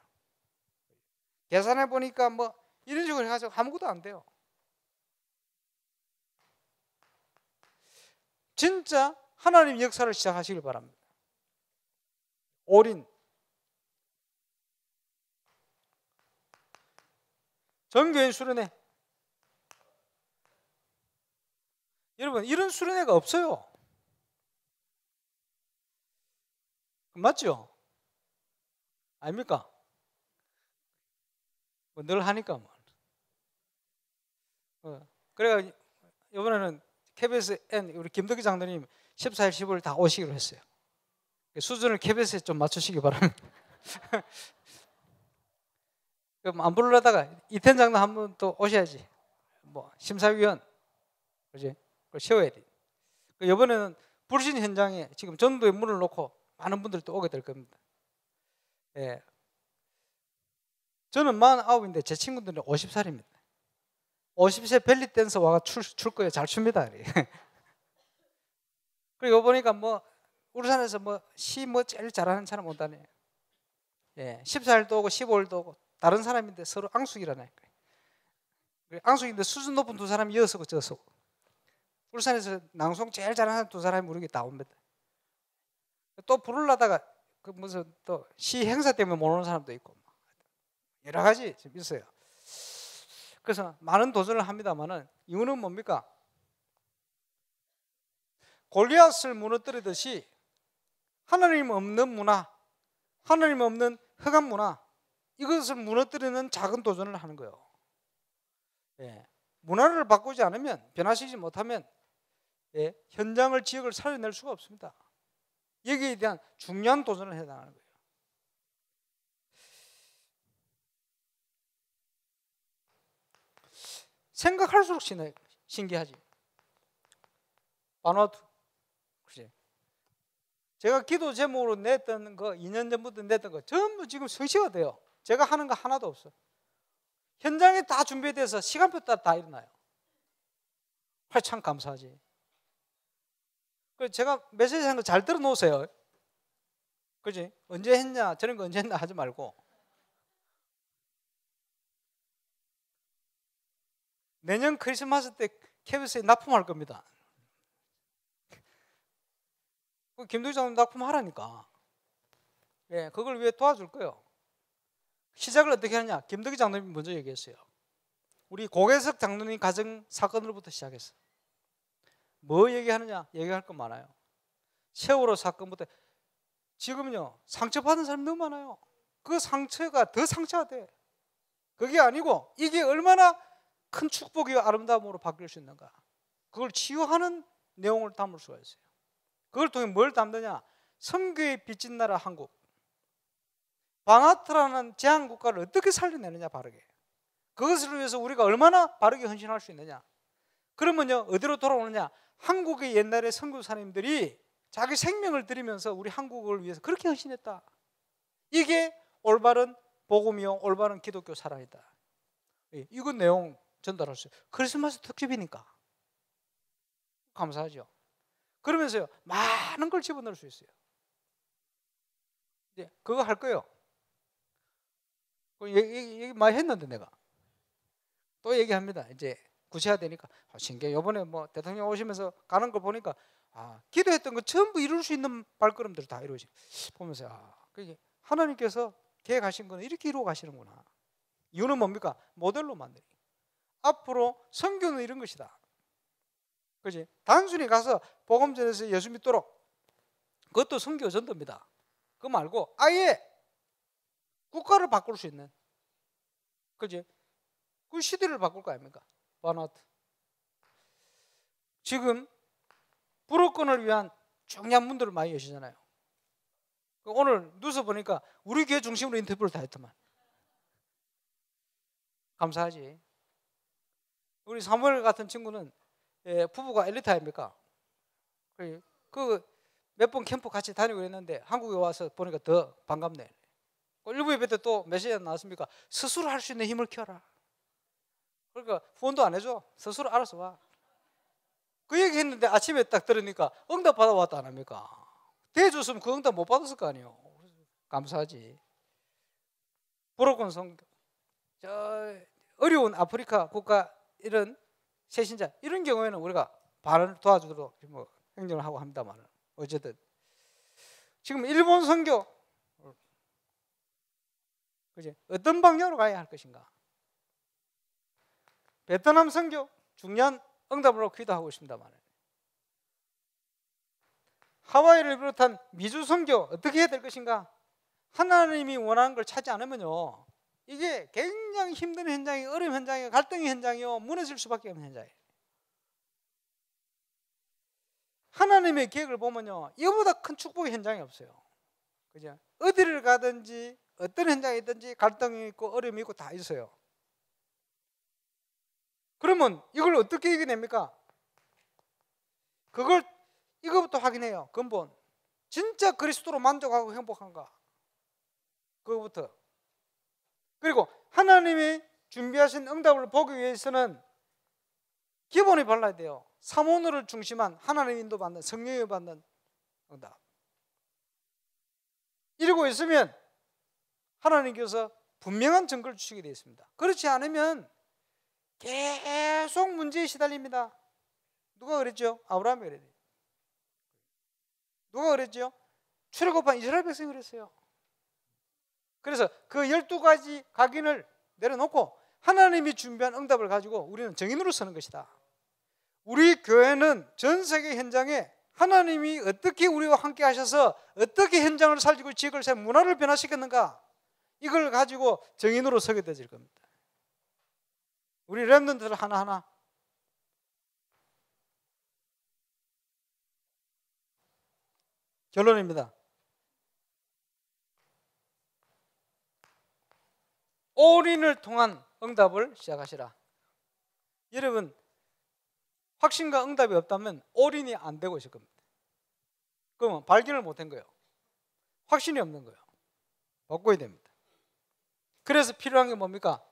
계산해 보니까 뭐 이런 식으로 해가지고 아무것도 안 돼요. 진짜 하나님 역사를 시작하시길 바랍니다. 올인. 전교인 수련회. 여러분, 이런 수련회가 없어요. 맞죠? 아닙니까? 뭐 늘 하니까 뭐. 그래가 이번에는 KBSN 우리 김덕기 장로님 14일 15일 다 오시기로 했어요. 수준을 KBS에 좀 맞추시기 바랍니다. 그럼 안 부르려다가 이태원 장로 한 번 또 오셔야지. 뭐 심사위원, 그지? 그걸 세워야 돼. 이번에는 불신 현장에 지금 전도의 문을 놓고 많은 분들이 또 오게 될 겁니다. 예. 저는 49인데 제 친구들은 50살입니다. 50세 벨리 댄서 와가 출 거예요. 잘 춥니다. 그리고 보니까 뭐 울산에서 뭐 시 뭐 제일 잘하는 사람 온다네. 예, 14일도 오고 15일도 오고 다른 사람인데 서로 앙숙이라네. 앙숙인데 수준 높은 두 사람이 이어서고 저서고. 울산에서 낭송 제일 잘하는 두 사람이 우리 다 옵니다. 또 부르려다가 그 무슨 또 시 행사 때문에 못 오는 사람도 있고 여러 가지 좀 있어요. 그래서 많은 도전을 합니다만은 이유는 뭡니까? 골리앗을 무너뜨리듯이 하나님 없는 문화, 하나님 없는 흑암 문화, 이것을 무너뜨리는 작은 도전을 하는 거예요. 예. 문화를 바꾸지 않으면, 변화시키지 못하면 현장을, 지역을 살려낼 수가 없습니다. 여기에 대한 중요한 도전을 해야 하는 거예요. 생각할수록 신기하지. 바누아투. 그치? 제가 기도 제목으로 냈던 거, 2년 전부터 냈던 거 전부 지금 성취가 돼요. 제가 하는 거 하나도 없어. 현장에 다 준비돼서 시간표 따라 다 일어나요. 참 감사하지. 그래서 제가 메시지 한 거 잘 들어놓으세요. 그지? 언제 했냐, 저런 거 언제 했나 하지 말고. 내년 크리스마스 때 KBS에 납품할 겁니다. 김도희 장로님 납품하라니까. 예, 그걸 위해 도와줄 거예요. 시작을 어떻게 하느냐? 김덕희 장로님이 먼저 얘기했어요. 우리 고개석 장로님 가정 사건으로부터 시작했어. 뭐 얘기하느냐? 얘기할 거 많아요. 세월호 사건부터. 지금요, 상처받은 사람이 너무 많아요. 그 상처가 더 상처가 돼. 그게 아니고 이게 얼마나 큰 축복이고 아름다움으로 바뀔 수 있는가. 그걸 치유하는 내용을 담을 수가 있어요. 그걸 통해 뭘 담느냐? 선교의 빚진 나라 한국, 바누아투라는 제한국가를 어떻게 살려내느냐, 바르게. 그것을 위해서 우리가 얼마나 바르게 헌신할 수 있느냐. 그러면요, 어디로 돌아오느냐? 한국의 옛날에 선교사님들이 자기 생명을 드리면서 우리 한국을 위해서 그렇게 헌신했다. 이게 올바른 복음이요, 올바른 기독교 사랑이다. 이건 내용 전달할 수 있어요. 크리스마스 특집이니까 감사하죠. 그러면서요, 많은 걸 집어넣을 수 있어요. 이제 그거 할 거예요. 얘기 많이 했는데 내가 또 얘기합니다. 이제 구체화되니까 신기해. 이번에 뭐 대통령 오시면서 가는 걸 보니까 기도했던 거 전부 이룰 수 있는 발걸음들을 다 이루어지. 보면서 그게 하나님께서 계획하신 거는 이렇게 이루어 가시는구나. 이유는 뭡니까? 모델로 만들기. 앞으로 선교는 이런 것이다. 그렇지? 단순히 가서 복음 전해서 예수 믿도록, 그것도 선교 전도입니다. 그거 말고 아예 국가를 바꿀 수 있는, 그렇지? 그 시대를 바꿀 거 아닙니까? 바누아투. 지금 불어권을 위한 중요한 문들을 많이 여시잖아요. 오늘 뉴스 보니까 우리 교회 중심으로 인터뷰를 다 했더만. 감사하지. 우리 사무엘 같은 친구는 부부가 엘리트 아닙니까? 그 몇 번 캠프 같이 다니고 있는데 한국에 와서 보니까 더 반갑네. 일부 예배 때 또 메시지가 나왔습니까? 스스로 할 수 있는 힘을 키워라. 그러니까 후원도 안 해줘. 스스로 알아서 와. 그 얘기 했는데 아침에 딱 들으니까 응답 받아왔다 안 합니까? 대해줬으면 그 응답 못 받았을 거 아니에요. 감사하지. 불어권 선교, 저 어려운 아프리카 국가 이런 세신자 이런 경우에는 우리가 발언을 도와주도록 뭐 행정을 하고 합니다만, 어쨌든 지금 일본 선교, 그지? 어떤 방향으로 가야 할 것인가? 베트남 선교 중요한 응답으로 기도하고 있습니다만, 하와이를 비롯한 미주 선교 어떻게 해야 될 것인가? 하나님이 원하는 걸 찾지 않으면요, 이게 굉장히 힘든 현장이, 어려운 현장이, 갈등의 현장이요, 무너질 수밖에 없는 현장이에요. 하나님의 계획을 보면요, 이거보다 큰 축복의 현장이 없어요. 그죠? 어디를 가든지 어떤 현장이 있든지 갈등이 있고 어려움이 있고 다 있어요. 그러면 이걸 어떻게 이겨냅니까? 이거부터 확인해요. 근본. 진짜 그리스도로 만족하고 행복한가? 그거부터. 그리고 하나님이 준비하신 응답을 보기 위해서는 기본이 발라야 돼요. 사모노를 중심한 하나님 인도받는, 성령을 받는 응답. 이러고 있으면 하나님께서 분명한 증거를 주시게 되어 있습니다. 그렇지 않으면 계속 문제에 시달립니다. 누가 그랬죠? 아브라함이 그랬죠. 누가 그랬죠? 출애굽한 이스라엘 백성이 그랬어요. 그래서 그 12가지 각인을 내려놓고 하나님이 준비한 응답을 가지고 우리는 정인으로 서는 것이다. 우리 교회는 전 세계 현장에 하나님이 어떻게 우리와 함께 하셔서 어떻게 현장을 살리고 지역을 새 문화를 변화시켰는가, 이걸 가지고 정인으로 서게 되질 겁니다. 우리 렘넌트들 하나하나 결론입니다. 올인을 통한 응답을 시작하시라. 여러분, 확신과 응답이 없다면 올인이 안 되고 있을 겁니다. 그러면 발견을 못한 거예요. 확신이 없는 거예요. 바꿔야 됩니다. 그래서 필요한 게 뭡니까?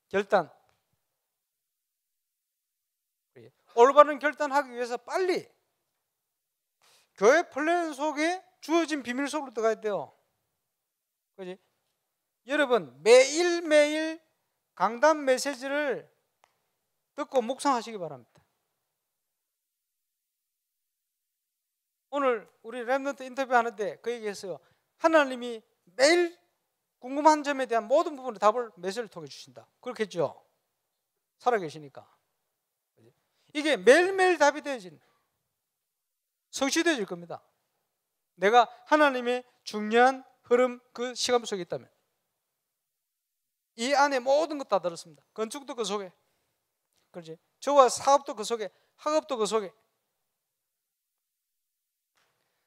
결단. 올바른 결단하기 위해서 빨리 교회 플랜 속에 주어진 비밀 속으로 들어가야 돼요. 그지? 여러분, 매일매일 강단 메시지를 듣고 묵상하시기 바랍니다. 오늘 우리 렘넌트 인터뷰하는데 그 얘기했어요. 하나님이 매일 궁금한 점에 대한 모든 부분의 답을 메시지를 통해 주신다. 그렇겠죠? 살아계시니까. 이게 매일매일 답이 되어진, 성취되어질 겁니다. 내가 하나님의 중요한 흐름, 그 시간 속에 있다면. 이 안에 모든 것 다 들었습니다. 건축도 그 속에, 그렇지? 저와 사업도 그 속에, 학업도 그 속에.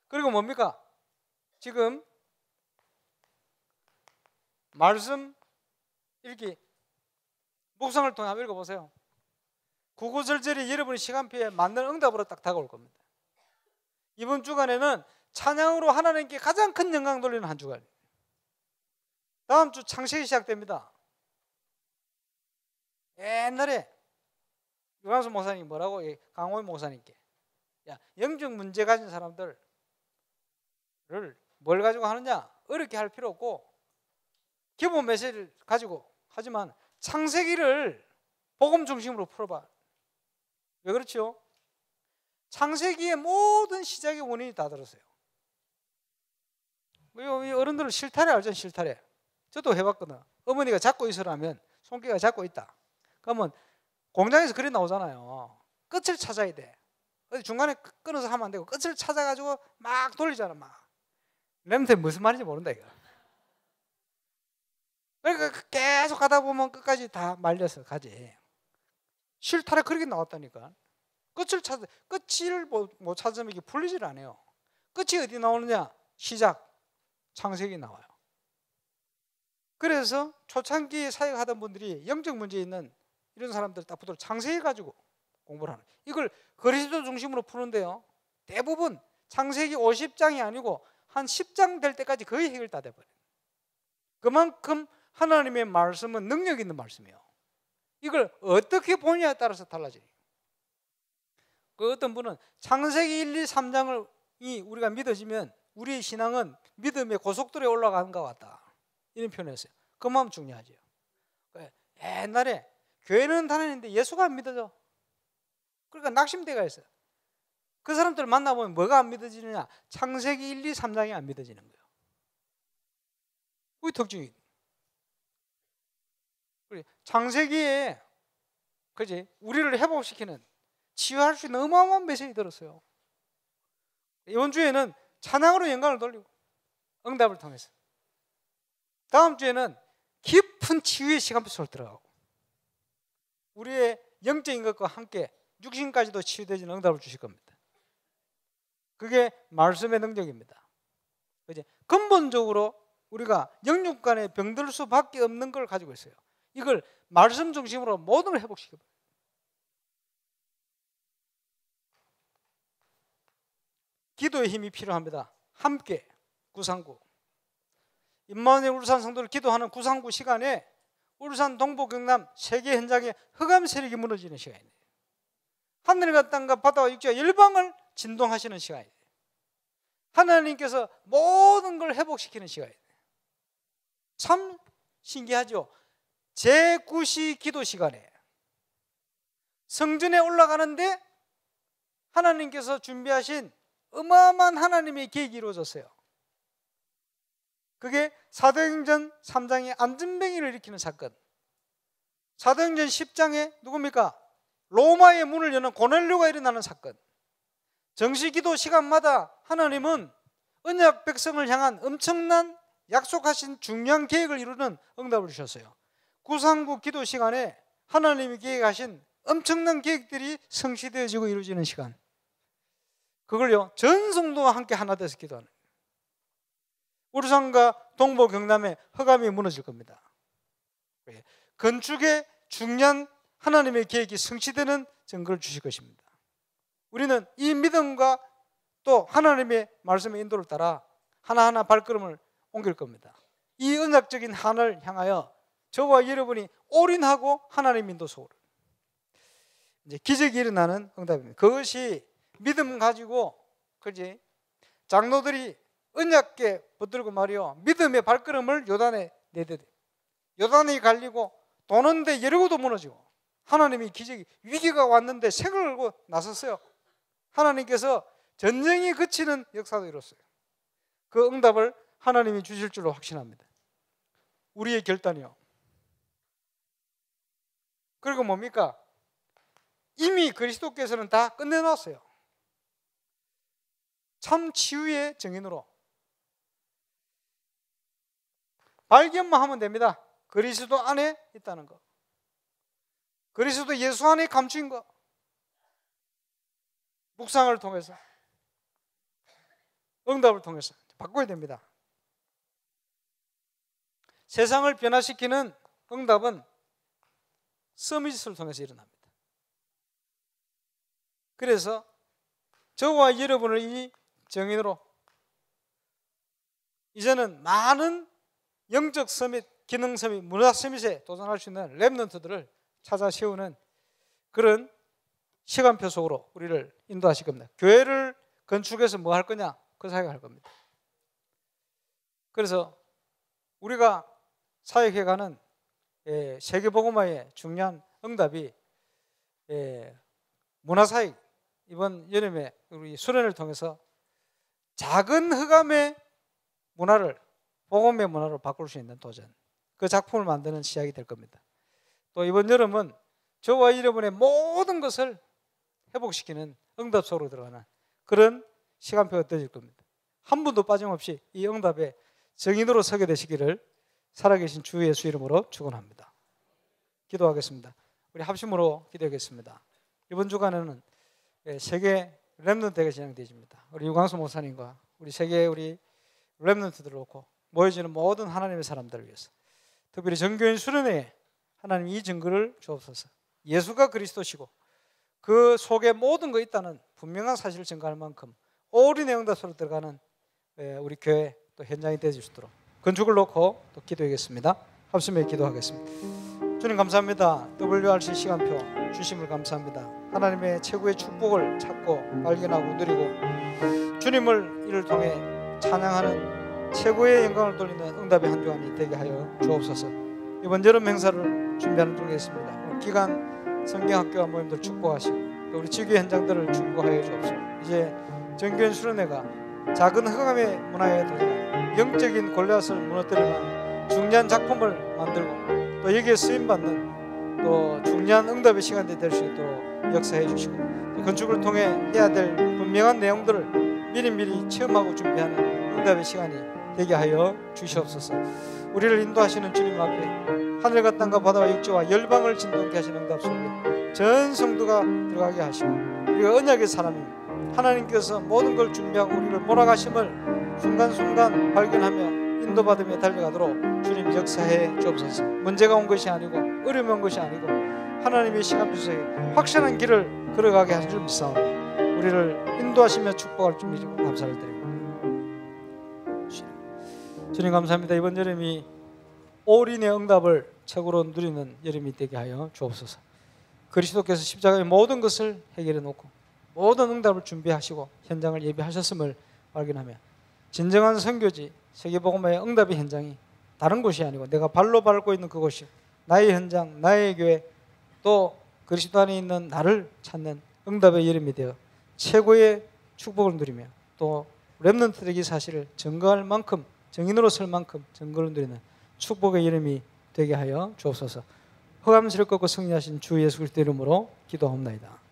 그리고 뭡니까? 지금 말씀 읽기, 묵상을 통해 한번 읽어보세요. 구구절절히 여러분의 시간표에 맞는 응답으로 딱 다가올 겁니다. 이번 주간에는 찬양으로 하나님께 가장 큰 영광 돌리는 한 주간. 다음 주 창세기 시작됩니다. 옛날에 유광수 목사님이 뭐라고, 강호희 목사님께, 야, 영적 문제 가진 사람들을 뭘 가지고 하느냐, 어렵게 할 필요 없고 기본 메시지를 가지고, 하지만 창세기를 복음 중심으로 풀어봐. 왜 그렇죠? 창세기의 모든 시작의 원인이 다 들었어요. 어른들은 실타래 알잖아요. 실타래. 저도 해봤거든. 어머니가 잡고 있으라면 손기가 잡고 있다. 그러면 공장에서 그래 나오잖아요. 끝을 찾아야 돼. 중간에 끊어서 하면 안 되고 끝을 찾아가지고 막 돌리잖아. 막. 렘한테 무슨 말인지 모른다 이거. 그러니까 계속 가다 보면 끝까지 다 말려서 가지. 실타래 그렇게 나왔다니까. 끝을 못 찾으면 이게 풀리질 않아요. 끝이 어디 나오느냐? 시작, 창세기 나와요. 그래서 초창기 사역하던 분들이 영적 문제 있는 이런 사람들 딱 붙들어 창세기 가지고 공부를 하는, 이걸 그리스도 중심으로 푸는데요, 대부분 창세기 50장이 아니고 한 10장 될 때까지 거의 해결 다 돼버려요. 그만큼 하나님의 말씀은 능력 있는 말씀이에요. 이걸 어떻게 보느냐에 따라서 달라져요. 그 어떤 분은 창세기 1, 2, 3장을 우리가 믿어지면 우리의 신앙은 믿음의 고속도로에 올라가는 것 같다, 이런 표현을 했어요. 그 마음 중요하죠. 옛날에 교회는 다니는데 예수가 안 믿어져. 그러니까 낙심대가 있어요. 그 사람들을 만나보면 뭐가 안 믿어지느냐? 창세기 1, 2, 3장이 안 믿어지는 거예요. 그게 특징이에요. 창세기에, 그지? 우리를 회복시키는, 치유할 수 있는 어마어마한 메시지 들었어요. 이번 주에는 찬양으로 영광을 돌리고 응답을 통해서, 다음 주에는 깊은 치유의 시간표 속으로 들어가고 우리의 영적인 것과 함께 육신까지도 치유되는 응답을 주실 겁니다. 그게 말씀의 능력입니다. 그지? 근본적으로 우리가 영육 간에 병들 수밖에 없는 걸 가지고 있어요. 이걸 말씀 중심으로 모든 걸 회복시켜봐요. 기도의 힘이 필요합니다. 함께 구상구, 임마누엘 울산 성도를 기도하는 구상구 시간에 울산 동부 경남 세계 현장에 흑암 세력이 무너지는 시간이에요. 하늘과 땅과 바다와 육지와 열방을 진동하시는 시간이에요. 하나님께서 모든 걸 회복시키는 시간이에요. 참 신기하죠. 제9시 기도 시간에 성전에 올라가는데 하나님께서 준비하신 어마어마한 하나님의 계획이 이루어졌어요. 그게 사도행전 3장의 안전뱅이를 일으키는 사건, 사도행전 10장에 누굽니까? 로마의 문을 여는 고넬료가 일어나는 사건. 정시기도 시간마다 하나님은 언약 백성을 향한 엄청난 약속하신 중요한 계획을 이루는 응답을 주셨어요. 구상구 기도 시간에 하나님이 계획하신 엄청난 계획들이 성취되어지고 이루어지는 시간, 그걸요 전 성도와 함께 하나 돼서 기도하는, 우르산과 동부 경남에 흑암이 무너질 겁니다. 건축에 중요한 하나님의 계획이 성취되는 증거를 주실 것입니다. 우리는 이 믿음과 또 하나님의 말씀의 인도를 따라 하나하나 발걸음을 옮길 겁니다. 이 언약적인 하나를 향하여 저와 여러분이 올인하고 하나님 인도 속으로 이제 기적이 일어나는 응답입니다. 그것이 믿음 가지고, 그지? 장로들이 언약궤 붙들고 말이요, 믿음의 발걸음을 요단에 내대요. 요단이 갈리고 도는데 여리고도 무너지고, 하나님이 기적이, 위기가 왔는데 색을 걸고 나섰어요. 하나님께서 전쟁이 그치는 역사도 이뤘어요. 그 응답을 하나님이 주실 줄로 확신합니다. 우리의 결단이요. 그리고 뭡니까? 이미 그리스도께서는 다 끝내놨어요. 참 치유의 증인으로 발견만 하면 됩니다. 그리스도 안에 있다는 것, 그리스도 예수 안에 감추인 것, 묵상을 통해서, 응답을 통해서 바꿔야 됩니다. 세상을 변화시키는 응답은 서밋을 통해서 일어납니다. 그래서 저와 여러분을 이 증인으로 이제는 많은 영적 서밋, 기능 서밋, 문화 서밋에 도전할 수 있는 렘넌트들을 찾아 세우는 그런 시간표 속으로 우리를 인도하실 겁니다. 교회를 건축해서 뭐 할 거냐? 그 사역할 겁니다. 그래서 우리가 사역해가는 세계복음화의 중요한 응답이 문화사역, 이번 여름에 우리 수련을 통해서 작은 흑암의 문화를 복음의 문화로 바꿀 수 있는 도전, 그 작품을 만드는 시작이 될 겁니다. 또 이번 여름은 저와 여러분의 모든 것을 회복시키는 응답 속으로 들어가는 그런 시간표가 되어질 겁니다. 한 분도 빠짐없이 이 응답의 증인으로 서게 되시기를 살아계신 주 예수 이름으로 축원합니다. 기도하겠습니다. 우리 합심으로 기도하겠습니다. 이번 주간에는 세계 렘넌트가 진행되집니다. 우리 유광수 목사님과 우리 세계 우리 렘넌트들을 놓고 모여지는 모든 하나님의 사람들을 위해서, 특별히 전교인 수련회에 하나님 이 증거를 주옵소서. 예수가 그리스도시고 그 속에 모든 거 있다는 분명한 사실을 증거할 만큼 올인의 응답으로 들어가는 우리 교회 또 현장이 되어질 수 있도록 건축을 놓고 또 기도하겠습니다. 합심해 기도하겠습니다. 주님 감사합니다. WRC 시간표 주심을 감사합니다. 하나님의 최고의 축복을 찾고 발견하고 누리고 주님을 이를 통해 찬양하는 최고의 영광을 돌리는 응답의 한 주간이 되게 하여 주옵소서. 이번 여름 행사를 준비하는 중에 있습니다. 기간 성경학교와 모임들 축복하시고 또 우리 지교 현장들을 축복하여 주옵소서. 이제 전교인 수련회가 작은 흑암의 문화에 도전하여 영적인 골리앗을 무너뜨리는 중요한 작품을 만들고 또 여기에 쓰임받는 또 중요한 응답의 시간이 될 수 있도록 역사해 주시고, 건축을 통해 해야 될 분명한 내용들을 미리미리 체험하고 준비하는 응답의 시간이 되게 하여 주시옵소서. 우리를 인도하시는 주님 앞에 하늘과 땅과 바다와 육지와 열방을 진동케 하시는 응답 속에 전 성도가 들어가게 하시고, 우리가 언약의 사람입니다. 하나님께서 모든 걸 준비하고 우리를 몰아가심을 순간순간 발견하며 인도받으며 달려가도록 주님 역사해 주옵소서. 문제가 온 것이 아니고 어려움이 온 것이 아니고 하나님의 시간표 속에 확실한 길을 걸어가게 하실 줄 믿사오니 우리를 인도하시며 축복할 줄 믿고 감사를 드립니다. 주님 감사합니다. 이번 여름이 올인의 응답을 최고로 누리는 여름이 되게 하여 주옵소서. 그리스도께서 십자가의 모든 것을 해결해 놓고 모든 응답을 준비하시고 현장을 예비하셨음을 발견하며 진정한 선교지 세계복음화의 응답의 현장이 다른 곳이 아니고 내가 발로 밟고 있는 그곳이 나의 현장, 나의 교회, 또 그리스도 안에 있는 나를 찾는 응답의 여름이 되어 최고의 축복을 누리며 또 렘넌트들에게 사실을 증거할 만큼, 증인으로 설 만큼 증거를 누리는 축복의 여름이 되게 하여 주옵소서. 흑암시를 꺾고 승리하신 주 예수 그리스도 이름으로 기도하옵나이다.